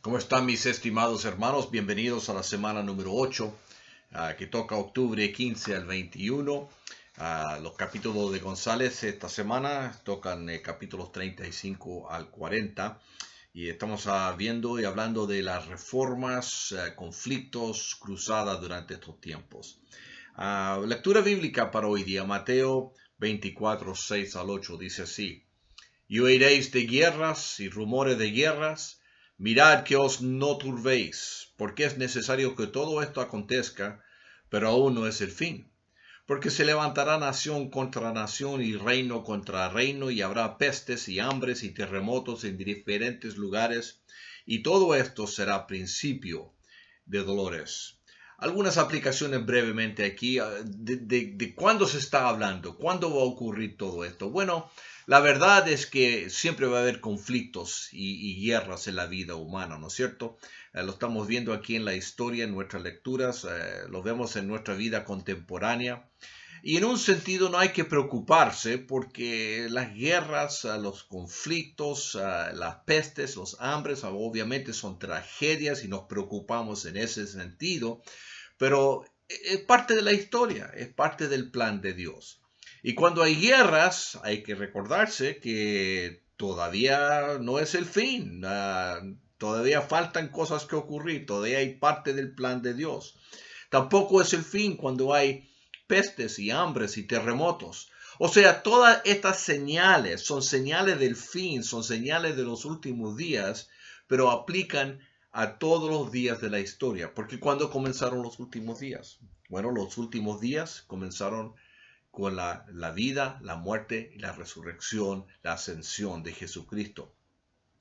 ¿Cómo están mis estimados hermanos? Bienvenidos a la semana número 8, que toca octubre 15 al 21. Los capítulos de González esta semana tocan capítulos 35 al 40. Y estamos viendo y hablando de las reformas, conflictos, cruzadas durante estos tiempos. Lectura bíblica para hoy día, Mateo 24, 6 al 8, dice así. Y oiréis de guerras y rumores de guerras. Mirad que os no turbéis, porque es necesario que todo esto acontezca, pero aún no es el fin. Porque se levantará nación contra nación y reino contra reino, y habrá pestes y hambres y terremotos en diferentes lugares, y todo esto será principio de dolores. Algunas aplicaciones brevemente aquí de cuándo se está hablando, cuándo va a ocurrir todo esto. Bueno, la verdad es que siempre va a haber conflictos y guerras en la vida humana, ¿no es cierto? Lo estamos viendo aquí en la historia, en nuestras lecturas, lo vemos en nuestra vida contemporánea. Y en un sentido no hay que preocuparse porque las guerras, los conflictos, las pestes, los hambres, obviamente son tragedias y nos preocupamos en ese sentido, pero es parte de la historia, es parte del plan de Dios. Y cuando hay guerras, hay que recordarse que todavía no es el fin. Todavía faltan cosas que ocurrir. Todavía hay parte del plan de Dios. Tampoco es el fin cuando hay pestes y hambres y terremotos. O sea, todas estas señales son señales del fin, son señales de los últimos días, pero aplican a todos los días de la historia. Porque ¿cuándo comenzaron los últimos días? Bueno, los últimos días comenzaron con la vida, la muerte y la resurrección, la ascensión de Jesucristo.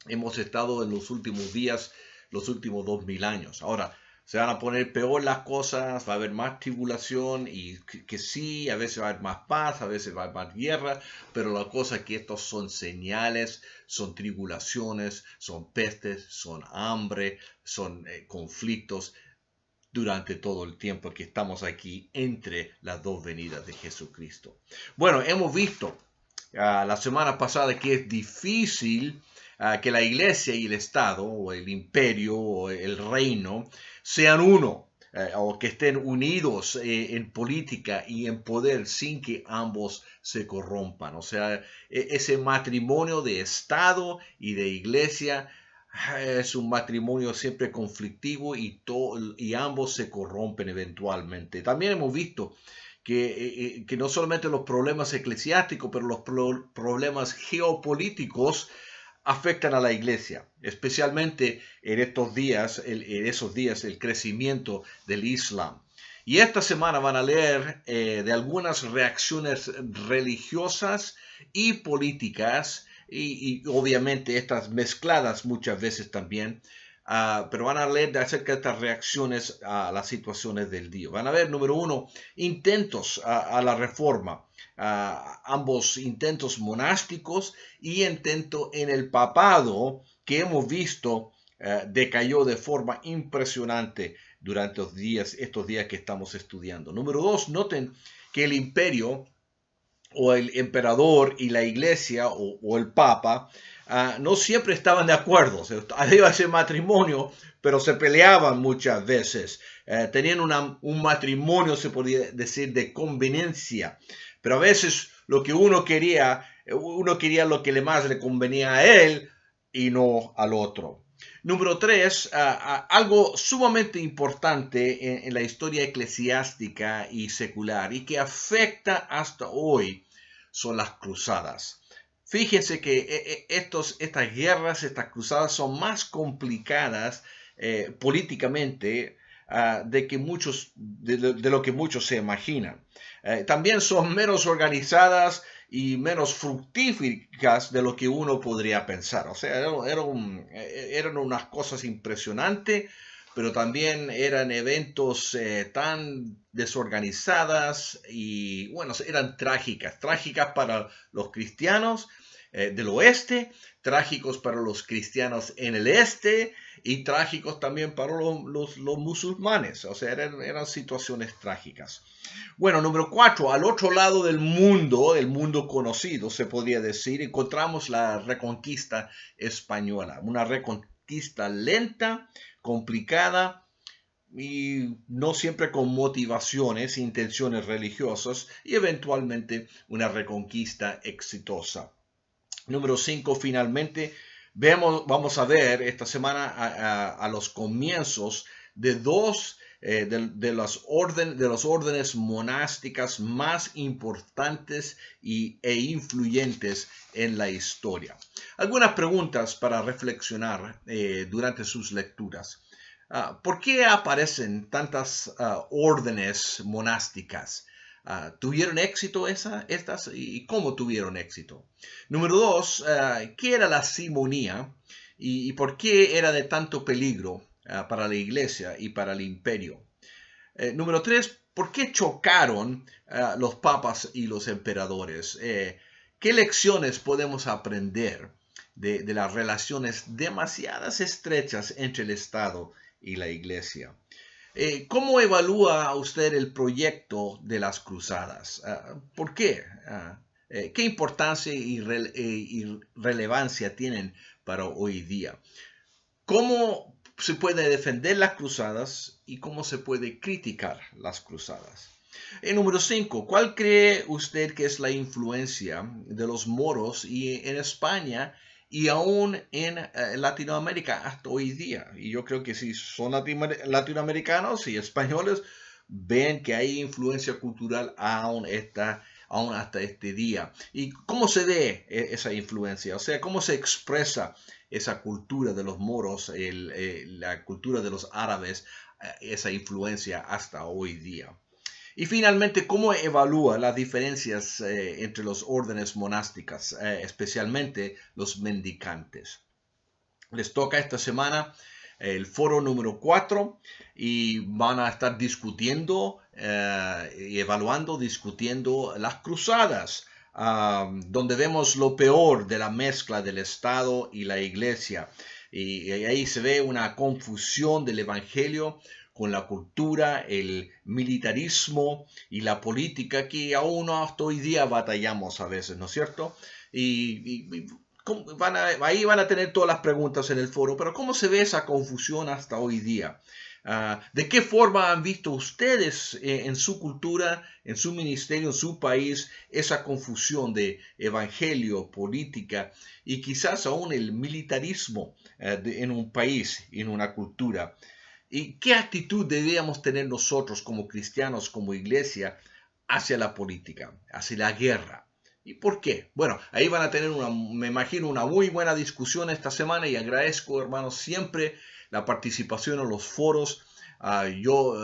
Hemos estado en los últimos días, los últimos 2000 años. Ahora, se van a poner peor las cosas, va a haber más tribulación y que sí, a veces va a haber más paz, a veces va a haber más guerra, pero la cosa es que estos son señales, son tribulaciones, son pestes, son hambre, son conflictos durante todo el tiempo que estamos aquí entre las dos venidas de Jesucristo. Bueno, hemos visto la semana pasada que es difícil que la iglesia y el Estado, o el imperio, o el reino, sean uno, o que estén unidos en política y en poder sin que ambos se corrompan. O sea, ese matrimonio de Estado y de iglesia es un matrimonio siempre conflictivo y ambos se corrompen eventualmente. También hemos visto que no solamente los problemas eclesiásticos, pero los problemas geopolíticos afectan a la iglesia, especialmente en estos días, en esos días, el crecimiento del Islam. Y esta semana van a leer de algunas reacciones religiosas y políticas, y obviamente estas mezcladas muchas veces también, pero van a leer acerca de estas reacciones a las situaciones del día. Van a ver, número uno, intentos a la reforma. Ambos intentos monásticos y intento en el papado que hemos visto decayó de forma impresionante durante estos días que estamos estudiando. Número dos, noten que el imperio o el emperador y la iglesia o el papa no siempre estaban de acuerdo. O sea, había ese matrimonio, pero se peleaban muchas veces. Tenían un matrimonio, se podría decir, de conveniencia. Pero a veces lo que uno quería lo que más le convenía a él y no al otro. Número tres, algo sumamente importante en la historia eclesiástica y secular y que afecta hasta hoy son las cruzadas. Fíjense que estas guerras, estas cruzadas son más complicadas políticamente de lo que muchos se imaginan. También son menos organizadas y menos fructíferas de lo que uno podría pensar. O sea, eran unas cosas impresionantes, pero también eran eventos tan desorganizadas y, bueno, eran trágicas para los cristianos del oeste, trágicos para los cristianos en el este y trágicos también para los musulmanes. O sea, eran situaciones trágicas. Bueno, número 4, al otro lado del mundo conocido, se podría decir, encontramos la reconquista española, una conquista lenta, complicada y no siempre con motivaciones, intenciones religiosas y eventualmente una reconquista exitosa. Número 5, finalmente, vamos a ver esta semana a los comienzos de dos de los órdenes monásticas más importantes e influyentes en la historia. Algunas preguntas para reflexionar durante sus lecturas. ¿Por qué aparecen tantas órdenes monásticas? ¿Tuvieron éxito estas y cómo tuvieron éxito? Número 2, ¿qué era la simonía y por qué era de tanto peligro para la iglesia y para el imperio? Número 3, ¿por qué chocaron los papas y los emperadores? ¿Qué lecciones podemos aprender de las relaciones demasiadas estrechas entre el Estado y la iglesia? ¿Cómo evalúa usted el proyecto de las cruzadas? ¿Por qué? ¿Qué importancia y relevancia tienen para hoy día? ¿Cómo se puede defender las cruzadas y cómo se puede criticar las cruzadas? Número 5, ¿cuál cree usted que es la influencia de los moros en España y aún en Latinoamérica hasta hoy día? Y yo creo que si son latinoamericanos y españoles, ven que hay influencia cultural aún hasta este día. ¿Y cómo se ve esa influencia? O sea, ¿cómo se expresa esa cultura de los moros, la cultura de los árabes, esa influencia hasta hoy día? Y finalmente, ¿cómo evalúa las diferencias entre los órdenes monásticas, especialmente los mendicantes? Les toca esta semana el foro número 4 y van a estar discutiendo y discutiendo las cruzadas, donde vemos lo peor de la mezcla del Estado y la iglesia. Y ahí se ve una confusión del evangelio con la cultura, el militarismo y la política que aún hasta hoy día batallamos a veces, ¿no es cierto? Ahí van a tener todas las preguntas en el foro, pero ¿cómo se ve esa confusión hasta hoy día? ¿De qué forma han visto ustedes en su cultura, en su ministerio, en su país, esa confusión de evangelio, política y quizás aún el militarismo en un país, en una cultura? ¿Y qué actitud deberíamos tener nosotros como cristianos, como iglesia, hacia la política, hacia la guerra? ¿Y por qué? Bueno, ahí van a tener me imagino, una muy buena discusión esta semana y agradezco, hermanos, siempre la participación en los foros. Yo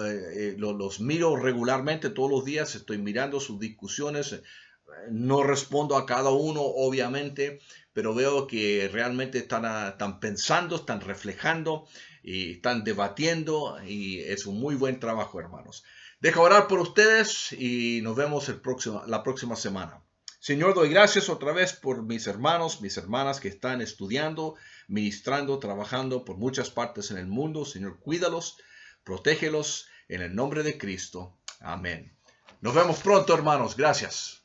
los miro regularmente todos los días, estoy mirando sus discusiones. No respondo a cada uno, obviamente, pero veo que realmente están pensando, están reflejando y están debatiendo y es un muy buen trabajo, hermanos. Dejo orar por ustedes y nos vemos la próxima semana. Señor, doy gracias otra vez por mis hermanos, mis hermanas que están estudiando, ministrando, trabajando por muchas partes en el mundo. Señor, cuídalos, protégelos en el nombre de Cristo. Amén. Nos vemos pronto, hermanos. Gracias.